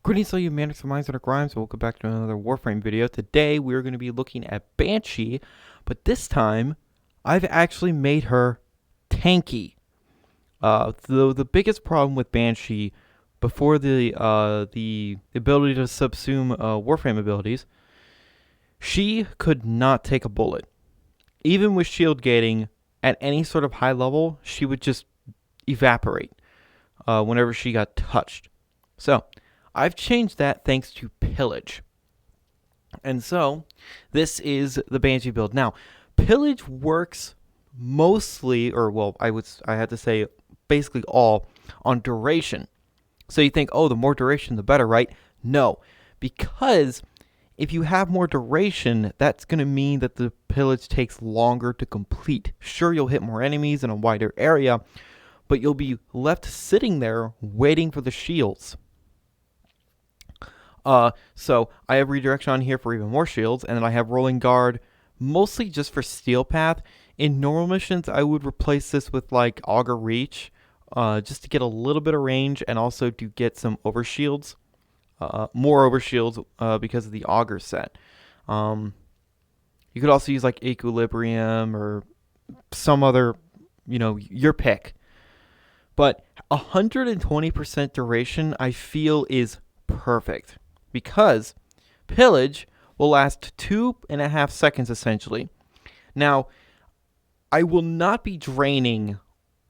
Greetings all you manics and minds that are grimes, and welcome back to another Warframe video. Today we're going to be looking at Banshee, but this time I've actually made her tanky. The biggest problem with Banshee before the ability to subsume Warframe abilities, she could not take a bullet. Even with shield gating at any sort of high level, she would just evaporate whenever she got touched. So I've changed that thanks to Pillage. And so this is the Banshee build. Now, Pillage works mostly, or well, I had to say basically all on duration. So you think, oh, the more duration, the better, right? No, because if you have more duration, that's going to mean that the pillage takes longer to complete. Sure, you'll hit more enemies in a wider area, but you'll be left sitting there waiting for the shields. So I have redirection on here for even more shields, and then I have rolling guard mostly just for steel path. In normal missions, I would replace this with like auger reach, just to get a little bit of range and also to get some overshields, more overshields because of the auger set. You could also use like equilibrium or some other, your pick. But 120% duration I feel is perfect, because pillage will last 2.5 seconds essentially. Now, I will not be draining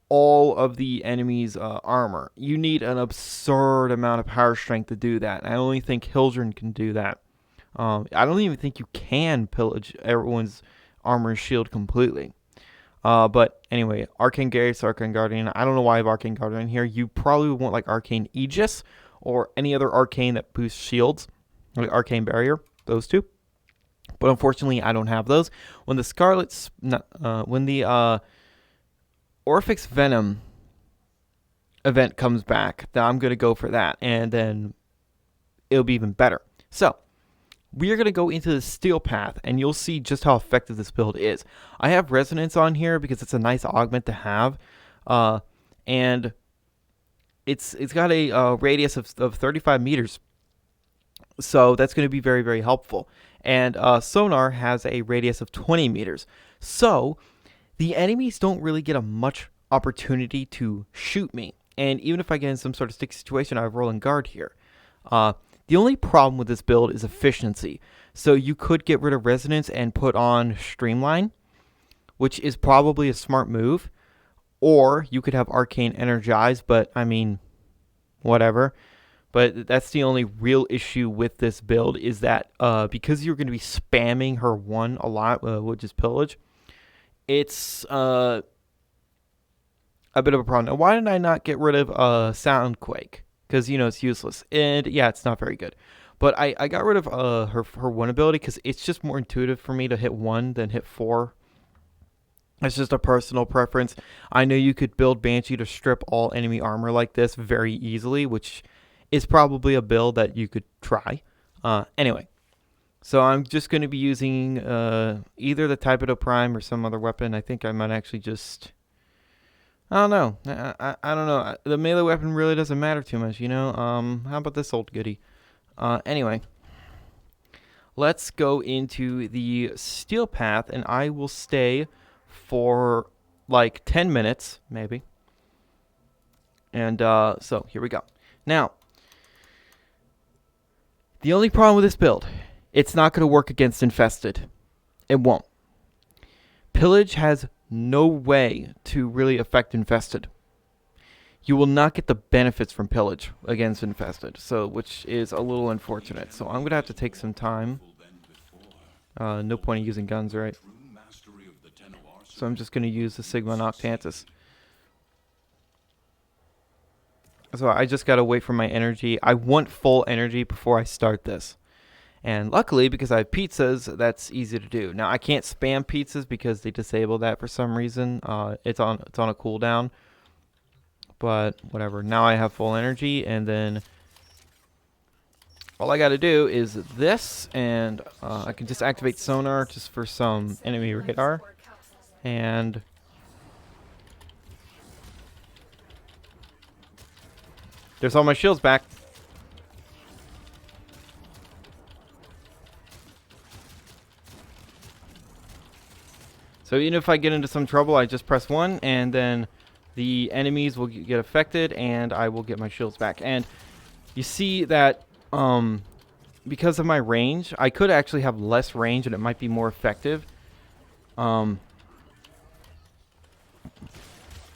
all of the enemy's armor. You need an absurd amount of power strength to do that. I only think Hildren can do that. I don't even think you can pillage everyone's armor and shield completely. But anyway, Arcane Garrus, Arcane Guardian. I don't know why I have Arcane Guardian here. You probably want like Arcane Aegis or any other arcane that boosts shields, like Arcane Barrier, those two. But unfortunately, I don't have those. When the Orphix Venom event comes back, then I'm going to go for that, and then it'll be even better. So we are going to go into the steel path, and you'll see just how effective this build is. I have resonance on here because it's a nice augment to have, and it's got a radius of 35 meters, so that's going to be very, very helpful. And sonar has a radius of 20 meters, so the enemies don't really get a much opportunity to shoot me. And even if I get in some sort of sticky situation, I have rolling guard here. The only problem with this build is efficiency. So you could get rid of resonance and put on streamline, which is probably a smart move. Or you could have arcane energize, but I mean, whatever. But that's the only real issue with this build, is that because you're going to be spamming her one a lot, which is pillage, it's a bit of a problem. Now, why did I not get rid of Soundquake? Because, it's useless. And, yeah, it's not very good. But I got rid of her one ability because it's just more intuitive for me to hit 1 than hit 4. It's just a personal preference. I know you could build Banshee to strip all enemy armor like this very easily, which is probably a build that you could try. Anyway. So I'm just going to be using either the Typedo Prime or some other weapon. I think I might actually just... I don't know. I don't know. The melee weapon really doesn't matter too much, How about this old goodie? Anyway. Let's go into the steel path, and I will stay for like 10 minutes, maybe. And so here we go. Now, the only problem with this build... it's not going to work against Infested. It won't. Pillage has no way to really affect Infested. You will not get the benefits from Pillage against Infested, so which is a little unfortunate. So I'm going to have to take some time. No point in using guns, right? So I'm just going to use the Sigma Noctantis. So I just got to wait for my energy. I want full energy before I start this. And luckily, because I have pizzas, that's easy to do. Now, I can't spam pizzas because they disable that for some reason. It's on a cooldown. But whatever. Now I have full energy, and then all I got to do is this, and I can just activate sonar just for some enemy radar. And there's all my shields back. So even if I get into some trouble, I just press 1, and then the enemies will get affected, and I will get my shields back. And you see that because of my range, I could actually have less range, and it might be more effective. You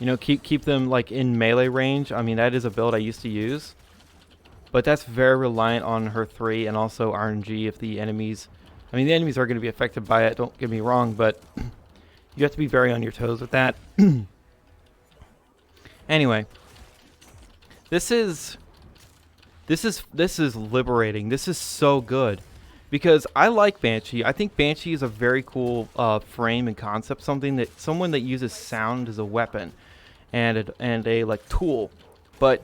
know, keep them like in melee range. I mean, that is a build I used to use, but that's very reliant on her 3 and also RNG. If the enemies, I mean, the enemies are going to be affected by it. Don't get me wrong, but you have to be very on your toes with that. Anyway, this is liberating. This is so good because I like Banshee. I think Banshee is a very cool frame and concept. Someone that uses sound as a weapon and a like tool. But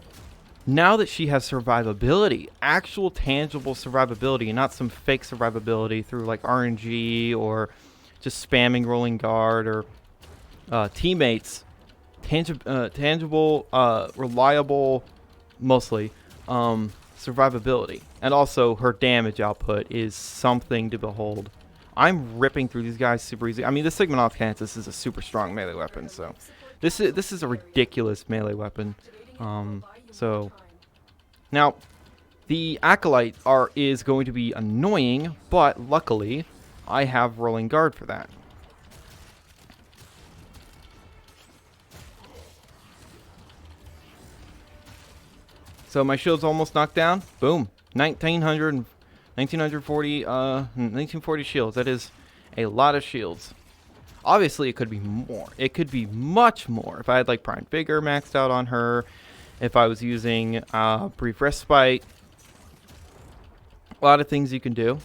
now that she has survivability, actual tangible survivability, and not some fake survivability through like RNG or just spamming rolling guard or teammates, tangible, reliable, mostly survivability, and also her damage output is something to behold. I'm ripping through these guys super easy. I mean, the Sigma-Noctantis is a super strong melee weapon, so this is a ridiculous melee weapon. So now the Acolyte is going to be annoying, but luckily I have rolling guard for that. So my shield's almost knocked down. Boom. 1940 shields. That is a lot of shields. Obviously, it could be more. It could be much more. If I had like Prime Vigor maxed out on her. If I was using Brief Respite. A lot of things you can do.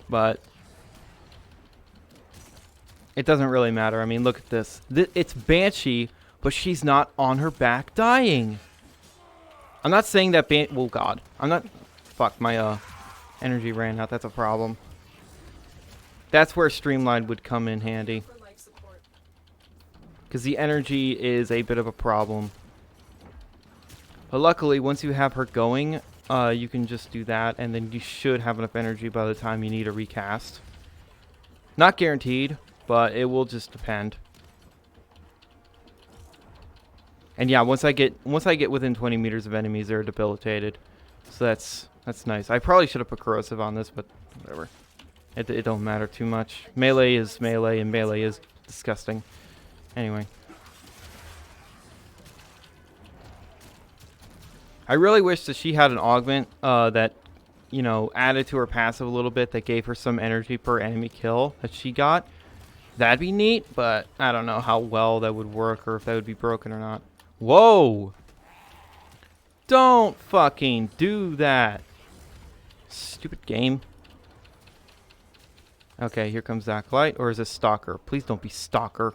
But it doesn't really matter. I mean, look at this. It's Banshee, but she's not on her back dying. I'm not saying that oh, God. I'm not... Fuck, my energy ran out. That's a problem. That's where Streamline would come in handy. Because the energy is a bit of a problem. But luckily, once you have her going, you can just do that. And then you should have enough energy by the time you need a recast. Not guaranteed, but it will just depend. And yeah, once I get within 20 meters of enemies, they're debilitated. So that's nice. I probably should have put corrosive on this, but whatever. It don't matter too much. Melee is melee, and melee is disgusting. Anyway. I really wish that she had an augment that, you know, added to her passive a little bit, that gave her some energy per enemy kill that she got. That'd be neat, but I don't know how well that would work or if that would be broken or not. Whoa! Don't fucking do that. Stupid game. Okay, here comes Acolyte. Or is this Stalker? Please don't be Stalker.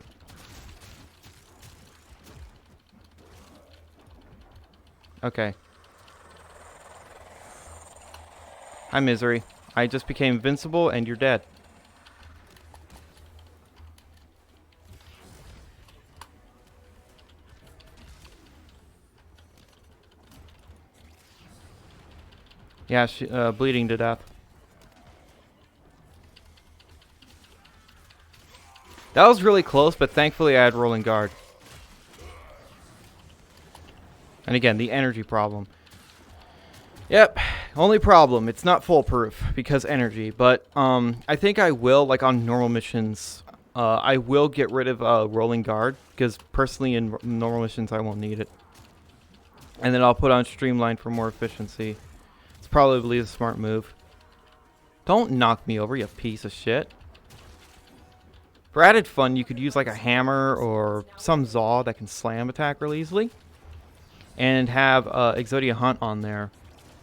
Okay. Hi, Misery. I just became invincible and you're dead. Yeah, she, bleeding to death. That was really close, but thankfully I had rolling guard. And again, the energy problem. Yep, only problem, it's not foolproof because energy. But I think I will, like on normal missions, I will get rid of rolling guard because personally in normal missions I won't need it. And then I'll put on Streamline for more efficiency. It's probably a smart move. Don't knock me over, you piece of shit. For added fun, you could use like a hammer or some Zaw that can slam attack really easily. And have Exodia Hunt on there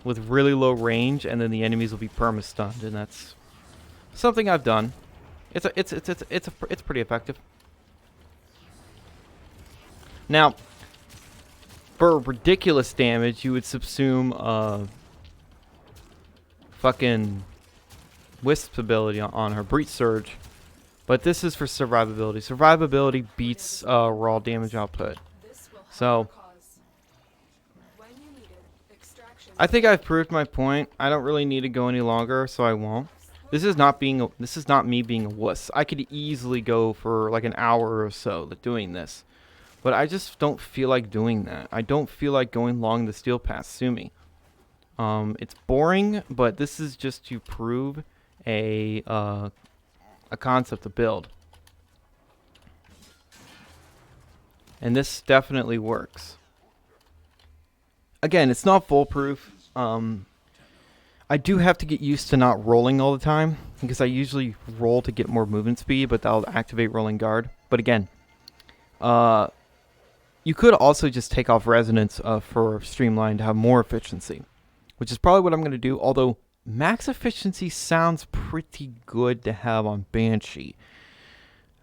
with really low range, and then the enemies will be perma-stunned, and that's something I've done. It's pretty effective. Now, for ridiculous damage, you would subsume fucking Wisp's ability on her, Breach Surge. But this is for survivability. Survivability beats raw damage output. So I think I've proved my point. I don't really need to go any longer, so I won't. This is not me being a wuss. I could easily go for like an hour or so doing this. But I just don't feel like doing that. I don't feel like going along the steel path. Sue me. It's boring, but this is just to prove a concept to build. And this definitely works. Again, it's not foolproof. I do have to get used to not rolling all the time, because I usually roll to get more movement speed, but that'll activate rolling guard. But again, you could also just take off resonance for streamline to have more efficiency, which is probably what I'm going to do, although max efficiency sounds pretty good to have on Banshee.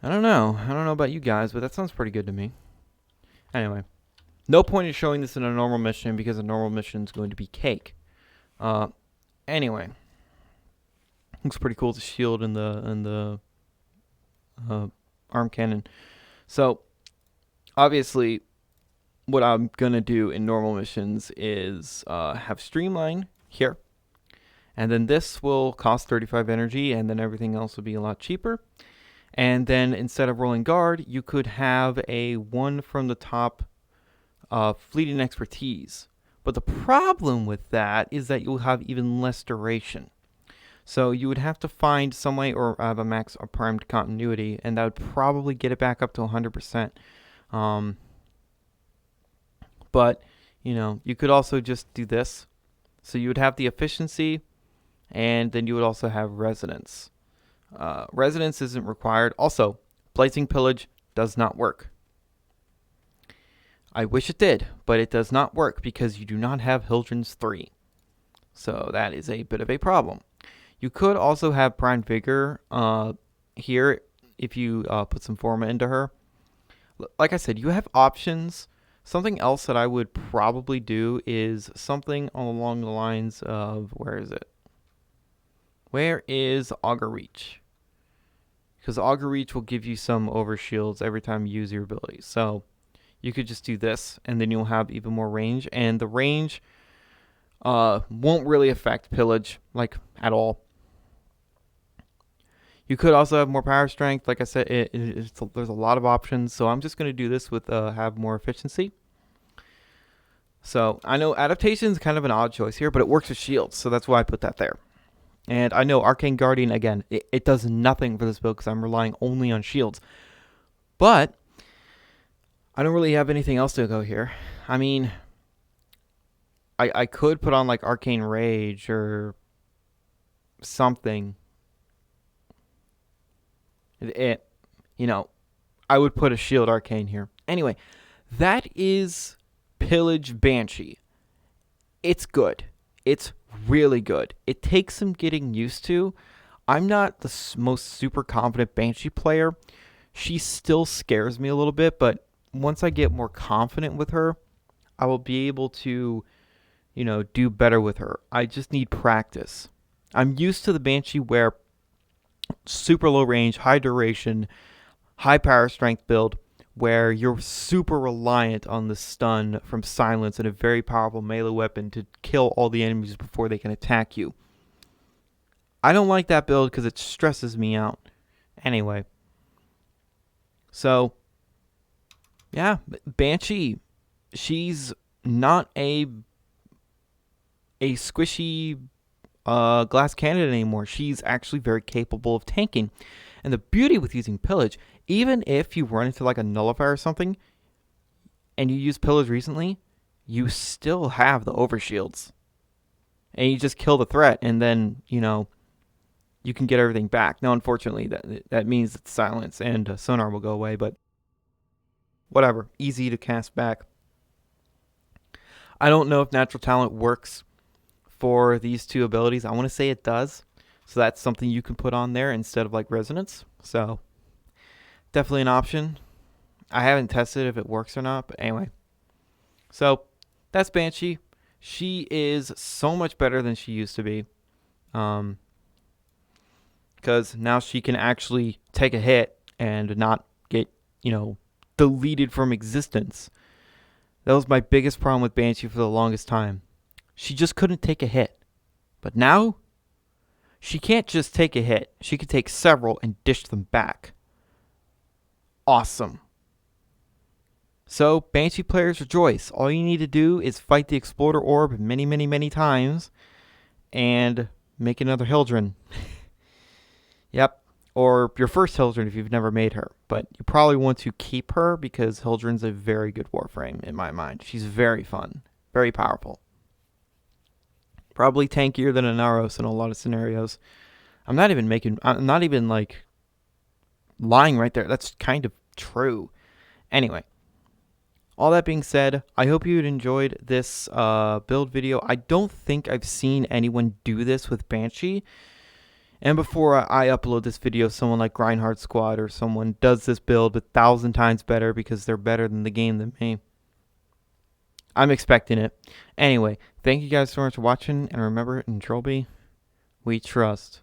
I don't know about you guys, but that sounds pretty good to me. Anyway, no point in showing this in a normal mission, because a normal mission is going to be cake. Anyway, looks pretty cool, the shield and the arm cannon. So obviously, what I'm gonna do in normal missions is have streamline here, and then this will cost 35 energy, and then everything else will be a lot cheaper. And then instead of rolling guard, you could have a one from the top fleeting expertise. But the problem with that is that you'll have even less duration. So you would have to find some way, or have a max or primed continuity, and that would probably get it back up to 100%. But, you know, you could also just do this. So you would have the efficiency, and then you would also have resonance. Resonance isn't required. Also, Blazing Pillage does not work. I wish it did, but it does not work because you do not have Hildren's 3. So that is a bit of a problem. You could also have Prime Vigor here if you put some Forma into her. Like I said, you have options. Something else that I would probably do is something along the lines of, where is it? Where is Augur Reach? Because Augur Reach will give you some overshields every time you use your abilities. So you could just do this, and then you'll have even more range. And the range won't really affect pillage, like, at all. You could also have more power strength. Like I said, there's a lot of options. So I'm just going to do this with have more efficiency. So I know adaptation is kind of an odd choice here, but it works with shields. So that's why I put that there. And I know Arcane Guardian, again, it does nothing for this build because I'm relying only on shields. But I don't really have anything else to go here. I mean, I could put on like Arcane Rage or something. You know, I would put a Shield Arcane here. Anyway, that is Pillage Banshee. It's good. It's really good. It takes some getting used to. I'm not the most super confident Banshee player. She still scares me a little bit, but once I get more confident with her, I will be able to, you know, do better with her. I just need practice. I'm used to the Banshee where super low range, high duration, high power strength build, where you're super reliant on the stun from silence and a very powerful melee weapon to kill all the enemies before they can attack you. I don't like that build because it stresses me out. Anyway. So, yeah, Banshee, she's not a squishy glass cannon anymore. She's actually very capable of tanking. And the beauty with using Pillage, even if you run into like a nullifier or something, and you use Pillage recently, you still have the overshields. And you just kill the threat, and then, you know, you can get everything back. Now, unfortunately, that means that silence and sonar will go away, but whatever. Easy to cast back. I don't know if Natural Talent works for these two abilities. I want to say it does. So that's something you can put on there instead of like Resonance. So definitely an option. I haven't tested if it works or not, but anyway. So that's Banshee. She is so much better than she used to be. Because now she can actually take a hit and not get, you know, deleted from existence. That was my biggest problem with Banshee for the longest time. She just couldn't take a hit. But now, she can't just take a hit. She can take several and dish them back. Awesome. So, Banshee players rejoice. All you need to do is fight the Exploder Orb many, many, many times and make another Hildren. Yep. Or your first Hildren if you've never made her. But you probably want to keep her because Hildren's a very good Warframe in my mind. She's very fun. Very powerful. Probably tankier than a Naros in a lot of scenarios. I'm not even like lying right there. That's kind of true. Anyway. All that being said, I hope you enjoyed this build video. I don't think I've seen anyone do this with Banshee. And before I upload this video, someone like Grindhard Squad or someone does this build 1,000 times better because they're better than the game than me. I'm expecting it. Anyway, thank you guys so much for watching. And remember, in Trilby, we trust.